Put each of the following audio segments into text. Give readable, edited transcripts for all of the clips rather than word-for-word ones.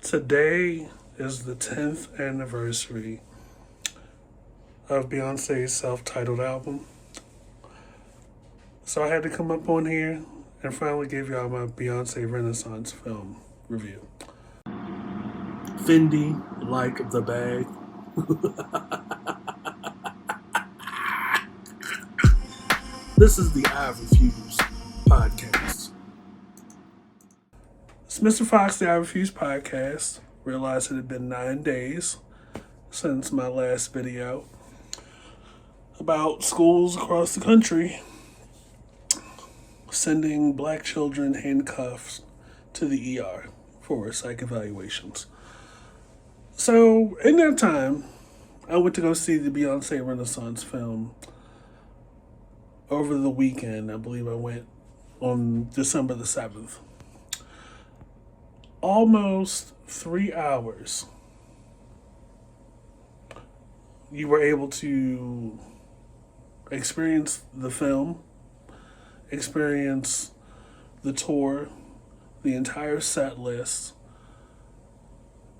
Today is the 10th anniversary of Beyonce's self-titled album. So I had to come up on here and finally give y'all my Beyonce Renaissance film review. Fendi, like the bag. This is the I Refuse podcast. It's Mr. Fox, the I Refuse podcast. Realized it had been 9 days since my last video about schools across the country sending black children handcuffed to the ER for psych evaluations. So, in that time, I went to go see the Beyonce Renaissance film over the weekend. I believe I went on December the 7th. Almost 3 hours. You were able to experience the film, experience the tour, the entire set list,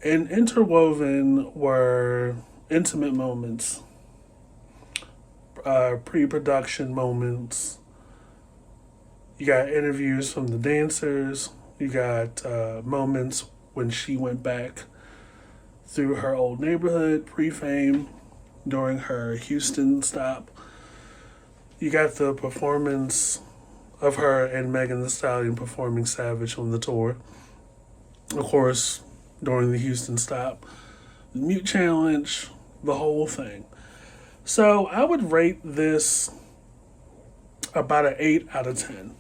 and interwoven were intimate moments, pre-production moments. You got interviews from the dancers. You got moments when she went back through her old neighborhood, pre-fame, during her Houston stop. You got the performance of her and Megan Thee Stallion performing Savage on the tour. Of course, during the Houston stop. The Mute Challenge, the whole thing. So I would rate this about an 8 out of 10.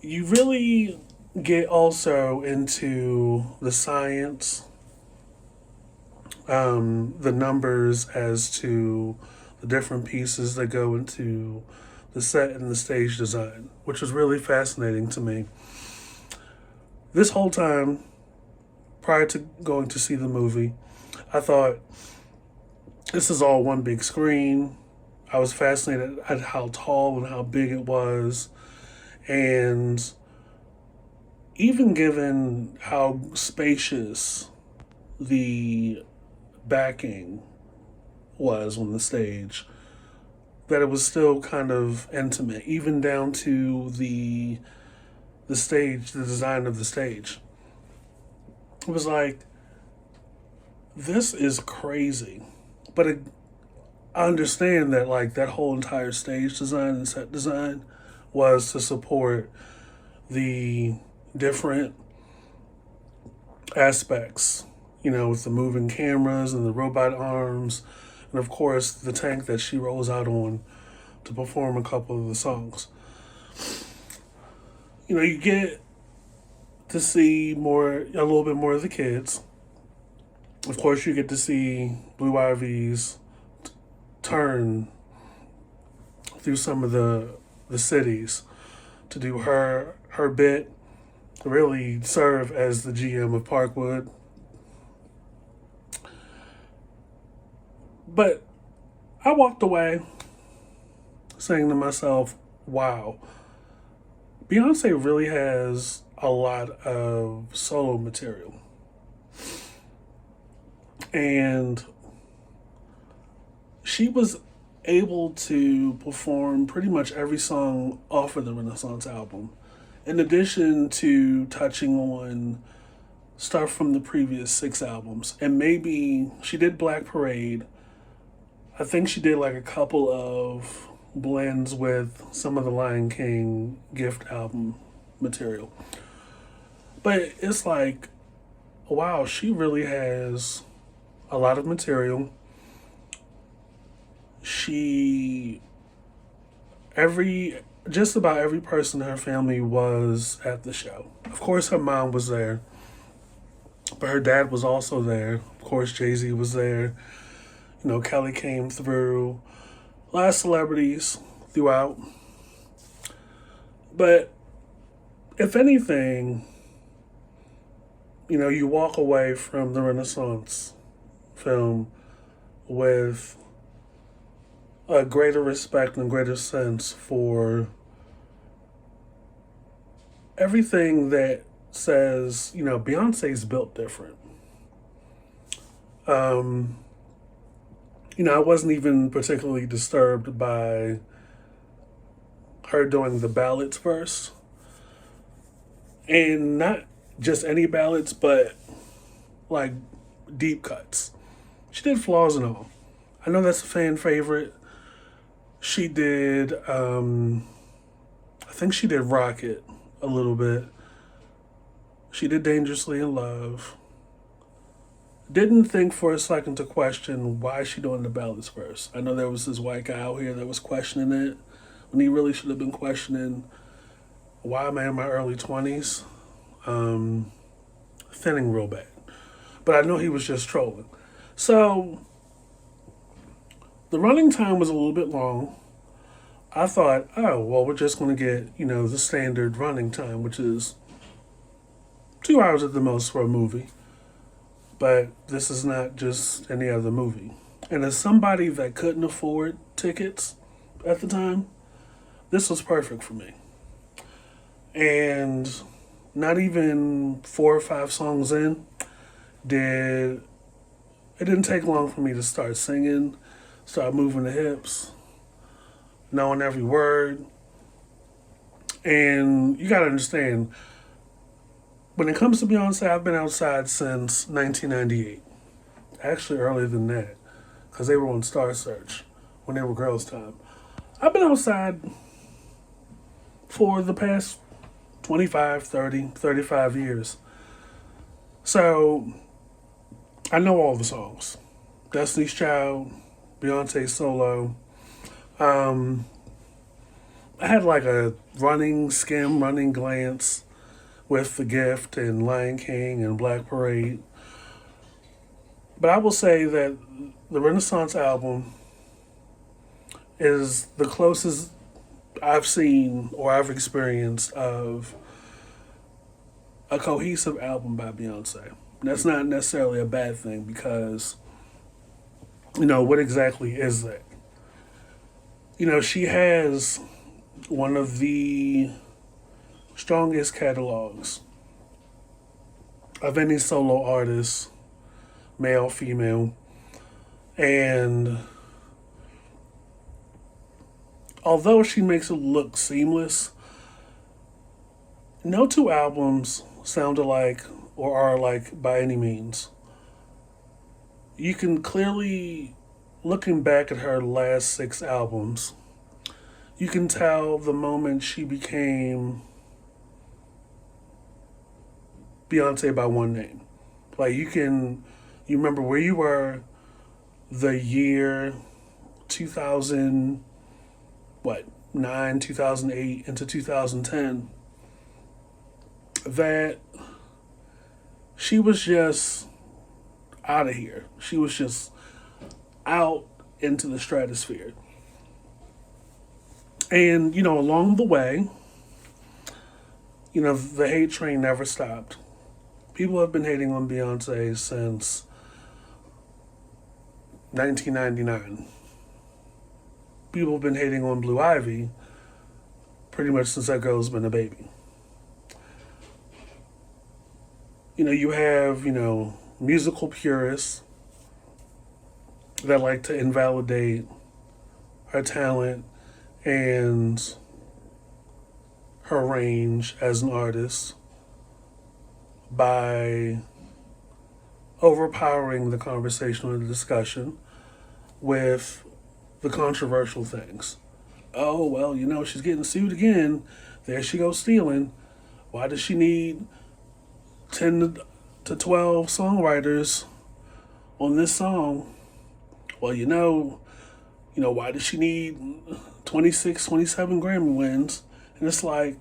You really get also into the science, the numbers as to the different pieces that go into the set and the stage design, which was really fascinating to me. This whole time, prior to going to see the movie, I thought, this is all one big screen. I was fascinated at how tall and how big it was. And even given how spacious the backing was on the stage, that it was still kind of intimate, even down to the stage, the design of the stage. It was like, this is crazy. But I understand that like that whole entire stage design and set design was to support the different aspects, with the moving cameras and the robot arms, and of course the tank that she rolls out on to perform a couple of the songs. You get to see a little bit more of the kids. Of course, you get to see Blue Ivy's turn through some of the cities to do her bit, really serve as the GM of Parkwood. But I walked away saying to myself, wow, Beyonce really has a lot of solo material. And she was able to perform pretty much every song off of the Renaissance album, in addition to touching on stuff from the previous 6 albums. And maybe she did Black Parade. I think she did like a couple of blends with some of the Lion King gift album material. But it's like, wow, she really has a lot of material. Just about every person in her family was at the show. Of course, her mom was there, but her dad was also there. Of course, Jay-Z was there. Kelly came through. A lot of celebrities throughout. But if anything, you walk away from the Renaissance film with a greater respect and greater sense for everything that says, Beyonce's built different. Um, I wasn't even particularly disturbed by her doing the ballads first. And not just any ballads, but like deep cuts. She did Flaws and All. I know that's a fan favorite. She did, I think she did Rocket a little bit. She did Dangerously in Love. Didn't think for a second to question why is she doing the ballads first. I know there was this white guy out here that was questioning it when he really should have been questioning why am I in my early 20s? Thinning real bad. But I know he was just trolling. So the running time was a little bit long. I thought, oh, well, we're just going to get, the standard running time, which is 2 hours at the most for a movie. But this is not just any other movie. And as somebody that couldn't afford tickets at the time, this was perfect for me. And not even 4 or 5 songs in, it didn't take long for me to start singing, start moving the hips, knowing every word. And you gotta understand, when it comes to Beyonce, I've been outside since 1998. Actually, earlier than that, because they were on Star Search when they were Girls' Time. I've been outside for the past 25, 30, 35 years. So, I know all the songs. Destiny's Child, Beyonce solo. I had like a running glance with The Gift and Lion King and Black Parade. But I will say that the Renaissance album is the closest I've seen or I've experienced of a cohesive album by Beyonce. That's not necessarily a bad thing because, what exactly is that? She has one of the strongest catalogs of any solo artist, male, female. And although she makes it look seamless, no two albums sound alike or are alike by any means. You can clearly, looking back at her last 6 albums, you can tell the moment she became Beyonce by one name. Like you remember where you were the year 2000, 2008 into 2010, that she was just out of here. She was just out into the stratosphere. And, along the way, the hate train never stopped. People have been hating on Beyonce since 1999. People have been hating on Blue Ivy pretty much since that girl's been a baby. You have, musical purists that like to invalidate her talent and her range as an artist by overpowering the conversation or the discussion with the controversial things. Oh, well, she's getting sued again. There she goes stealing. Why does she need 10 to 12 songwriters on this song? Well, why does she need 26, 27 Grammy wins? And it's like,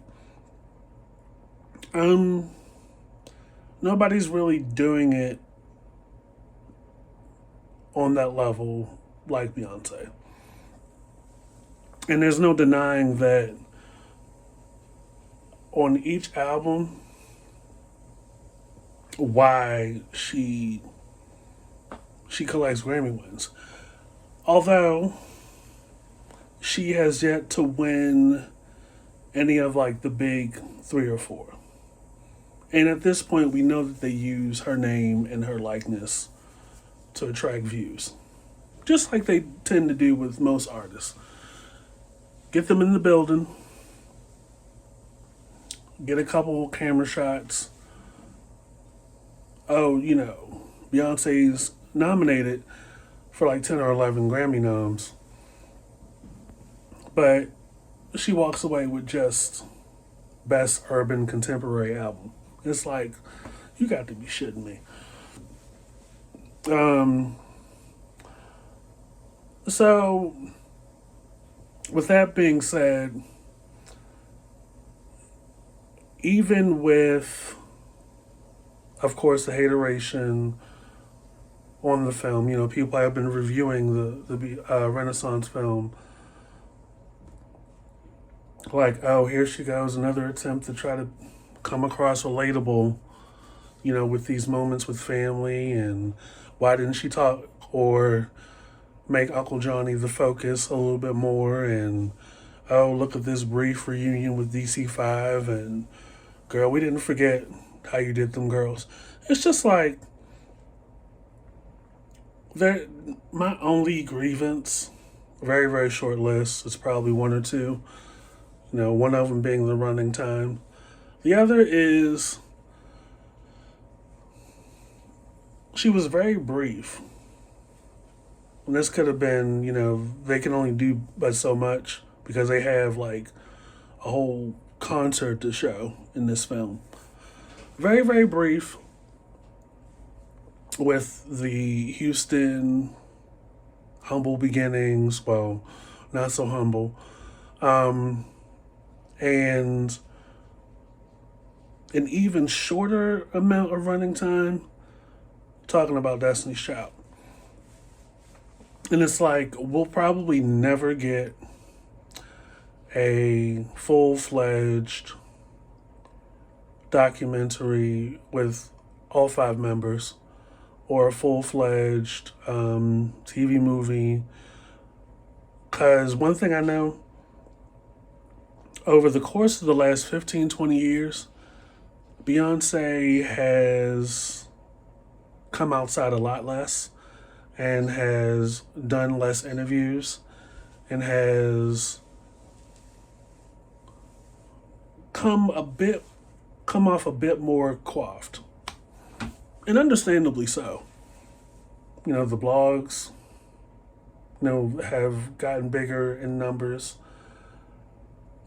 nobody's really doing it on that level like Beyonce. And there's no denying that on each album, why she collects Grammy wins. Although she has yet to win any of like the big 3 or 4. And at this point, we know that they use her name and her likeness to attract views, just like they tend to do with most artists. Get them in the building, get a couple camera shots. Oh, Beyonce's nominated for like 10 or 11 Grammy noms, but she walks away with just Best Urban Contemporary Album. It's like, you got to be shitting me. So, with that being said, even with, of course, the hateration on the film, people have been reviewing the Renaissance film like, oh, here she goes, another attempt to try to come across relatable, with these moments with family, and why didn't she talk or make Uncle Johnny the focus a little bit more, and oh, look at this brief reunion with DC5, and girl, we didn't forget how you did them girls. It's just like, my only grievance, very, very short list, it's probably one or two, one of them being the running time. The other is, she was very brief. And this could have been, they can only do but so much because they have like a whole concert to show in this film. Very, very brief with the Houston humble beginnings. Well, not so humble. And an even shorter amount of running time talking about Destiny's Child. And it's like, we'll probably never get a full-fledged documentary with all 5 members, or a full-fledged TV movie. Because one thing I know, over the course of the last 15, 20 years, Beyonce has come outside a lot less and has done less interviews and has come off a bit more coiffed. And understandably so. The blogs, have gotten bigger in numbers.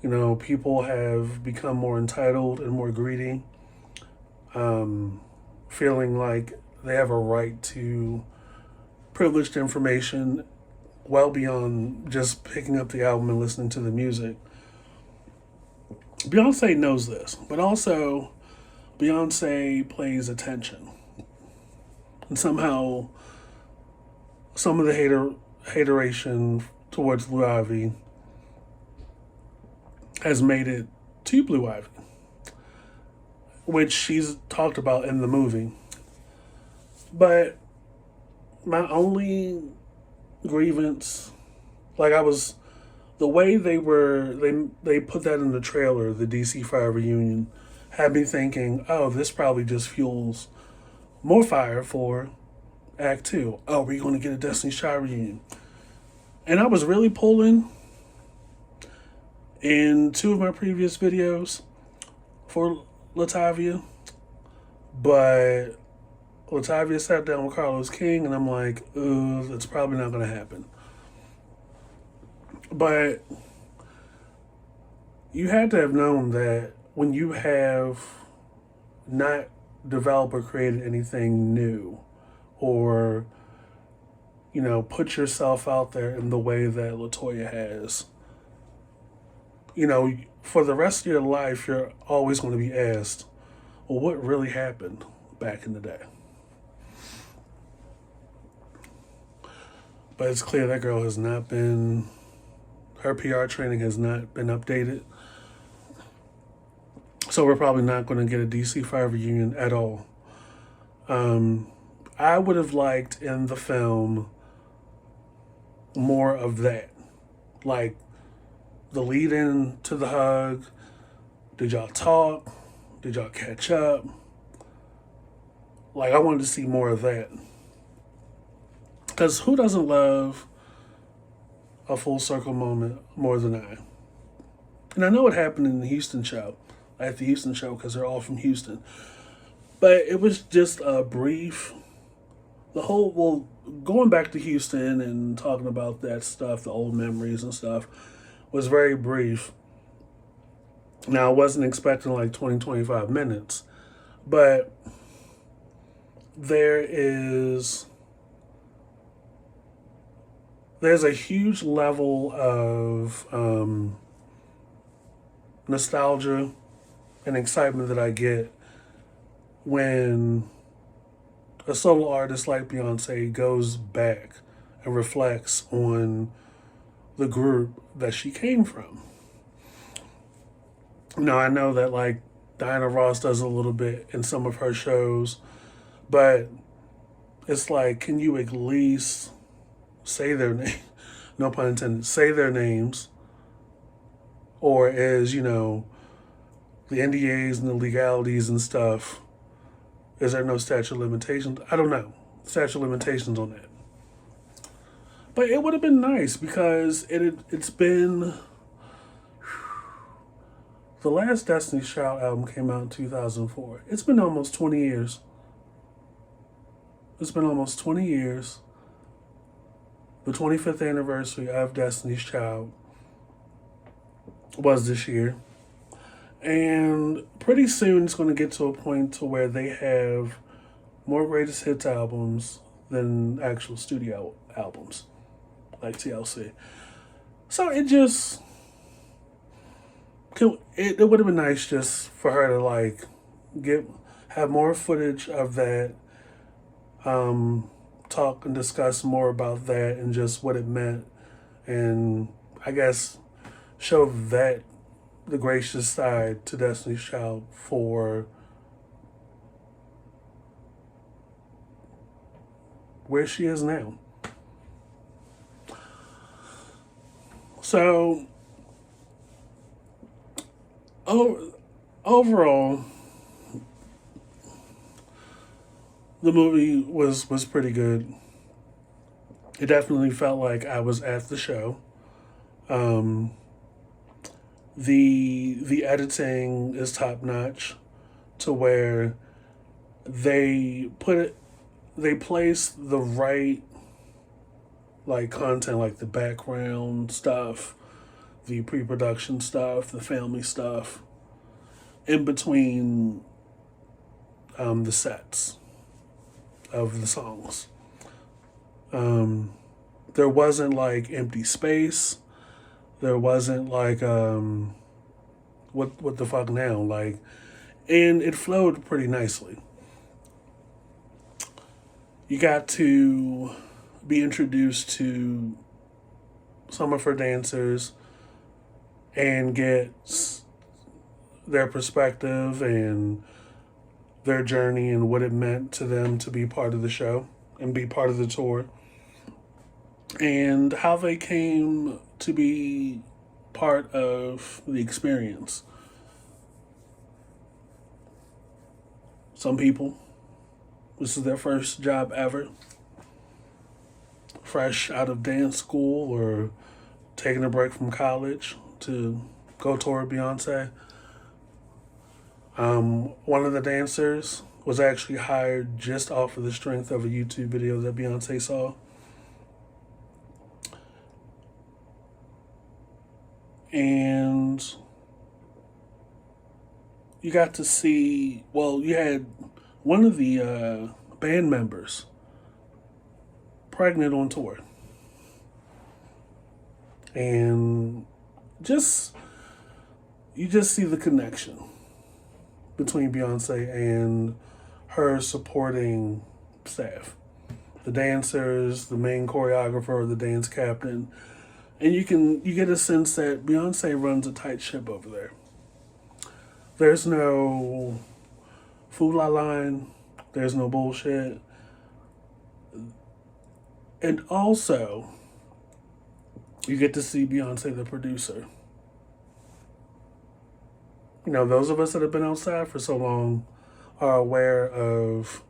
People have become more entitled and more greedy, feeling like they have a right to privileged information well beyond just picking up the album and listening to the music. Beyonce knows this, but also Beyonce plays attention. And somehow some of the hateration towards Blue Ivy has made it to Blue Ivy, which she's talked about in the movie. But my only grievance, the way they put that in the trailer, the DC5 reunion, had me thinking, oh, this probably just fuels more fire for Act 2. Oh, we're going to get a Destiny's Child reunion. And I was really pulling in 2 of my previous videos for Latavia, but Latavia sat down with Carlos King, and I'm like, that's probably not going to happen. But you had to have known that when you have not developed or created anything new, or, put yourself out there in the way that LaToya has, for the rest of your life, you're always going to be asked, well, what really happened back in the day? But it's clear that girl her PR training has not been updated. So we're probably not going to get a DC5 reunion at all. I would have liked in the film more of that. Like the lead in to the hug. Did y'all talk? Did y'all catch up? Like, I wanted to see more of that. Because who doesn't love a full circle moment more than I? And I know what happened in the Houston show, at the Houston show, because they're all from Houston. But it was just a brief, going back to Houston and talking about that stuff, the old memories and stuff, was very brief. Now, I wasn't expecting like 20, 25 minutes, but there's a huge level of nostalgia and excitement that I get when a solo artist like Beyonce goes back and reflects on the group that she came from. Now, I know that like Diana Ross does a little bit in some of her shows, but it's like, can you at least say their name? No pun intended. Say their names, or as the NDAs and the legalities and stuff. Is there no statute of limitations? I don't know. Statute of limitations on that. But it would have been nice because it's been. The last Destiny's Child album came out in 2004. It's been almost 20 years. It's been almost 20 years. The 25th anniversary of Destiny's Child was this year. And pretty soon it's going to get to a point to where they have more greatest hits albums than actual studio albums, like TLC. So it would have been nice just for her to like have more footage of that, talk and discuss more about that and just what it meant, and I guess show that the gracious side to Destiny's Child for where she is now. So, overall, the movie was pretty good. It definitely felt like I was at the show. The editing is top notch, to where they place the right like content, like the background stuff, the pre-production stuff, the family stuff, in between the sets of the songs. There wasn't like empty space. There wasn't like what the fuck now, like, and it flowed pretty nicely. You got to be introduced to some of her dancers and get their perspective and their journey and what it meant to them to be part of the show and be part of the tour, and how they came to be part of the experience. Some people, this is their first job ever, fresh out of dance school or taking a break from college to go tour Beyonce. One of the dancers was actually hired just off of the strength of a YouTube video that Beyonce saw. And you got to see, you had one of the band members pregnant on tour. And you just see the connection between Beyonce and her supporting staff. The dancers, the main choreographer, the dance captain. And you get a sense that Beyonce runs a tight ship over there. There's no fool-la line. There's no bullshit. And also, you get to see Beyonce, the producer. those of us that have been outside for so long are aware of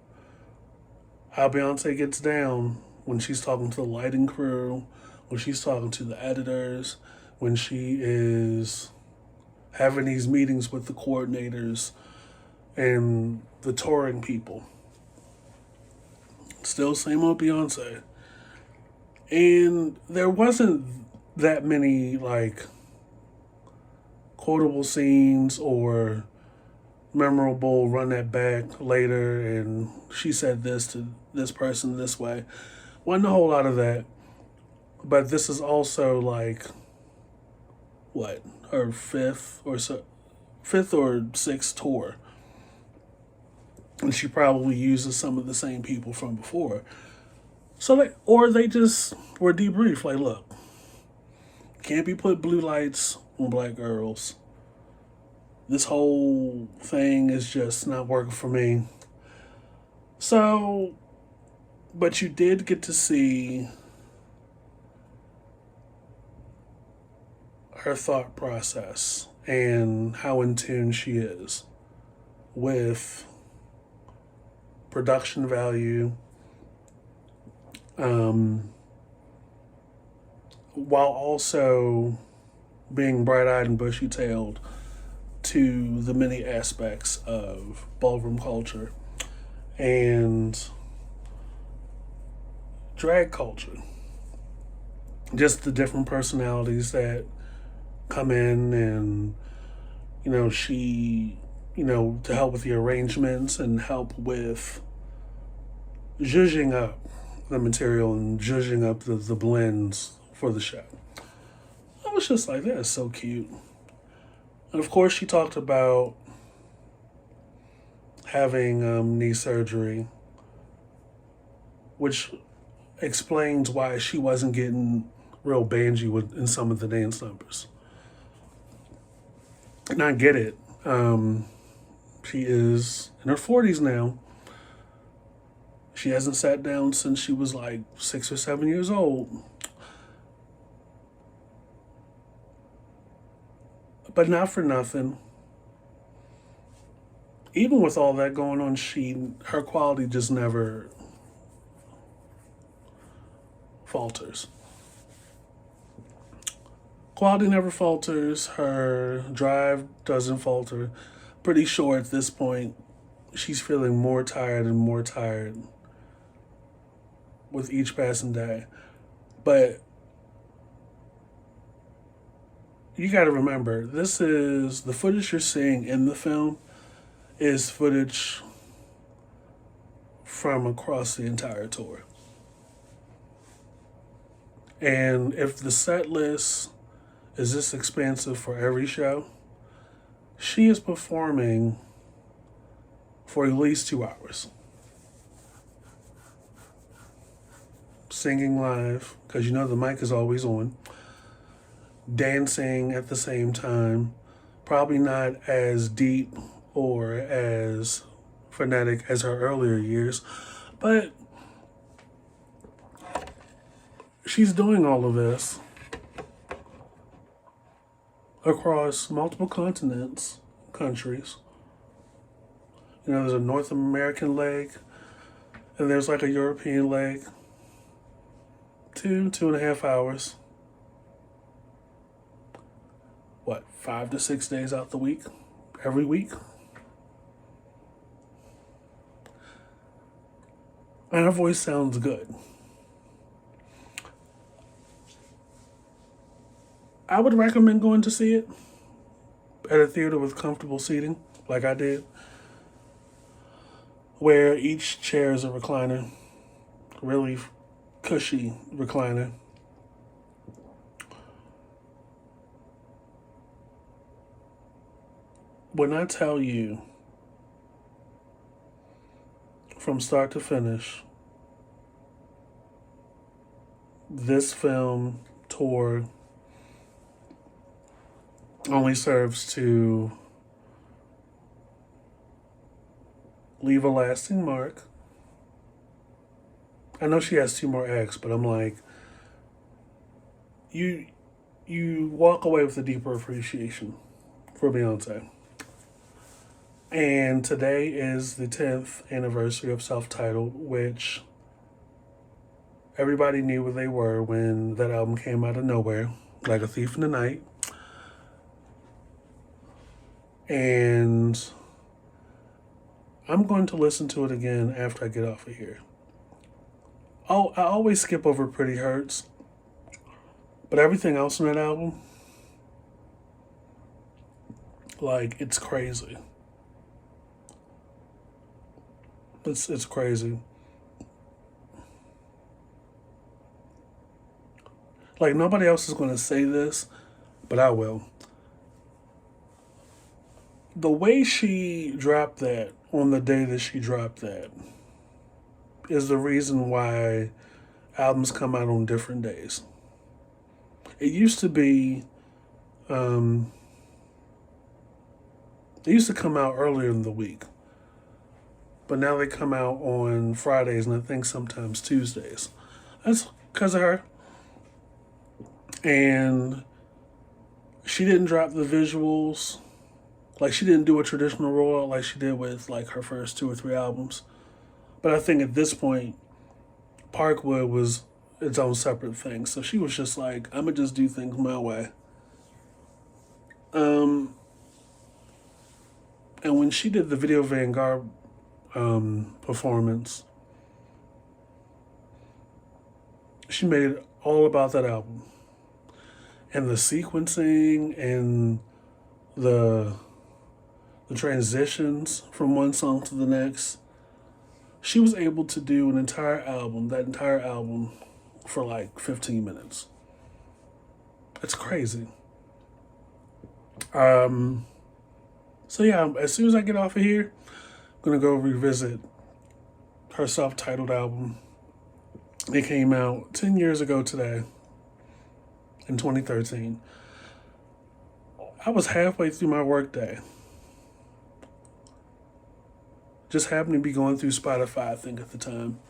how Beyonce gets down when she's talking to the lighting crew, when she's talking to the editors, when she is having these meetings with the coordinators and the touring people. Still same old Beyonce. And there wasn't that many like quotable scenes or memorable run that back later and she said this to this person this way. Wasn't a whole lot of that. But this is also like what, her fifth or sixth tour. And she probably uses some of the same people from before. So they just were debriefed. Like, look, can't be put blue lights on black girls. This whole thing is just not working for me. So, but you did get to see her thought process and how in tune she is with production value, while also being bright-eyed and bushy-tailed to the many aspects of ballroom culture and drag culture. Just the different personalities that come in and, she, to help with the arrangements and help with zhuzhing up the material and zhuzhing up the blends for the show. I was just like, that's so cute. And of course, she talked about having knee surgery, which explains why she wasn't getting real bangy in some of the dance numbers. And I get it. She is in her 40s now. She hasn't sat down since she was like 6 or 7 years old. But not for nothing. Even with all that going on, her quality just never falters. Quality never falters. Her drive doesn't falter. Pretty sure at this point, she's feeling more tired and more tired with each passing day. But you got to remember, this is the footage you're seeing in the film is footage from across the entire tour. And if the set list is this expansive for every show, she is performing for at least 2 hours. Singing live, because the mic is always on. Dancing at the same time. Probably not as deep or as frenetic as her earlier years, but she's doing all of this across multiple continents, countries. There's a North American leg, and there's like a European leg. 2.5 hours. What, 5 to 6 days out the week? Every week? And her voice sounds good. I would recommend going to see it at a theater with comfortable seating, like I did, where each chair is a recliner, really cushy recliner. When I tell you, from start to finish, this film tour only serves to leave a lasting mark. I know she has 2 more acts, but I'm like, you walk away with a deeper appreciation for Beyonce. And today is the 10th anniversary of Self-Titled, which everybody knew where they were when that album came out of nowhere, like a thief in the night. And I'm going to listen to it again after I get off of here. Oh, I always skip over Pretty Hurts, but everything else in that album, like, it's crazy. It's crazy. Like, nobody else is going to say this, but I will. The way she dropped that on the day that she dropped that is the reason why albums come out on different days. It used to be, they used to come out earlier in the week, but now they come out on Fridays and I think sometimes Tuesdays. That's because of her. And she didn't drop the visuals. Like, she didn't do a traditional rollout like she did with, like, her first 2 or 3 albums. But I think at this point, Parkwood was its own separate thing. So she was just like, I'm going to just do things my way. And when she did the Video Vanguard performance, she made it all about that album. And the sequencing and the transitions from one song to the next. She was able to do that entire album, for like 15 minutes. It's crazy. So yeah, as soon as I get off of here, I'm gonna go revisit her self-titled album. It came out 10 years ago today, in 2013. I was halfway through my workday. Just happened to be going through Spotify, I think, at the time,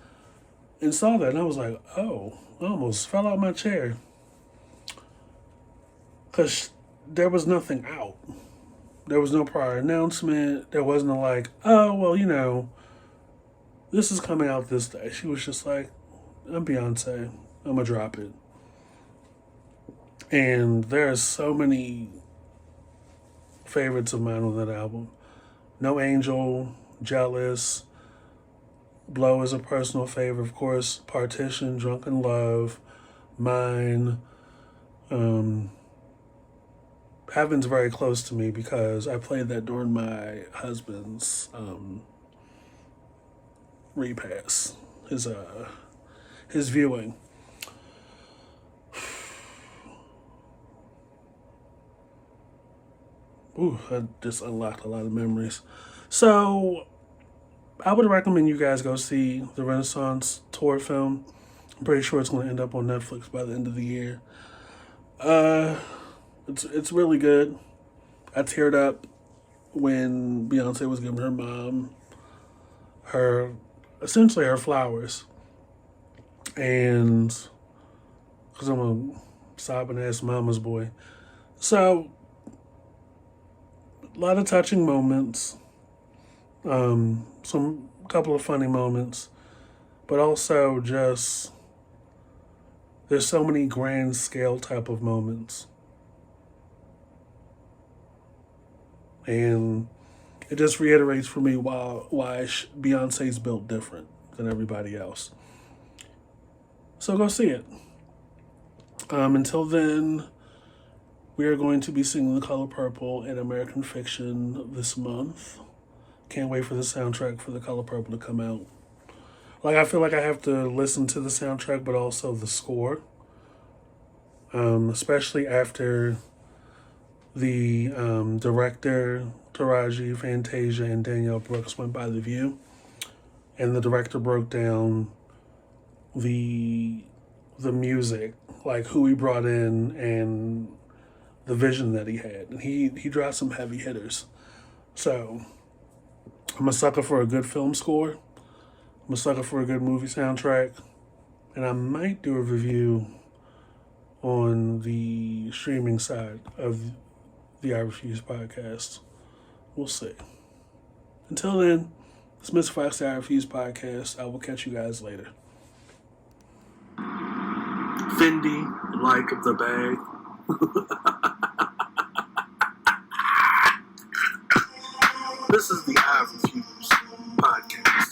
and saw that, and I was like, oh, I almost fell out my chair. Because there was nothing out. There was no prior announcement. There wasn't like, oh, well, this is coming out this day. She was just like, I'm Beyonce. I'm going to drop it. And there's so many favorites of mine on that album. No Angel, Jealous, Blow is a personal favorite, of course. Partition, Drunken Love, Mine. Heaven's very close to me because I played that during my husband's repass, his viewing. Ooh, I just unlocked a lot of memories. So I would recommend you guys go see the Renaissance tour film. I'm pretty sure it's going to end up on Netflix by the end of the year. It's really good. I teared up when Beyonce was giving her mom essentially her flowers. And because I'm a sobbing ass mama's boy. So, a lot of touching moments. Some couple of funny moments. But also just, there's so many grand scale type of moments. And it just reiterates for me why Beyonce's built different than everybody else. So go see it. Until then, we are going to be singing The Color Purple in American Fiction this month. Can't wait for the soundtrack for The Color Purple to come out. Like, I feel like I have to listen to the soundtrack, but also the score. Especially after the director, Taraji, Fantasia, and Danielle Brooks went by The View. And the director broke down the music, like who he brought in and the vision that he had. And he dropped some heavy hitters. So, I'm a sucker for a good film score. I'm a sucker for a good movie soundtrack. And I might do a review on the streaming side of the I Refuse podcast. We'll see. Until then, it's Mr. Fox I Refuse podcast. I will catch you guys later. Fendi, like the bag. This is the I Refuse podcast.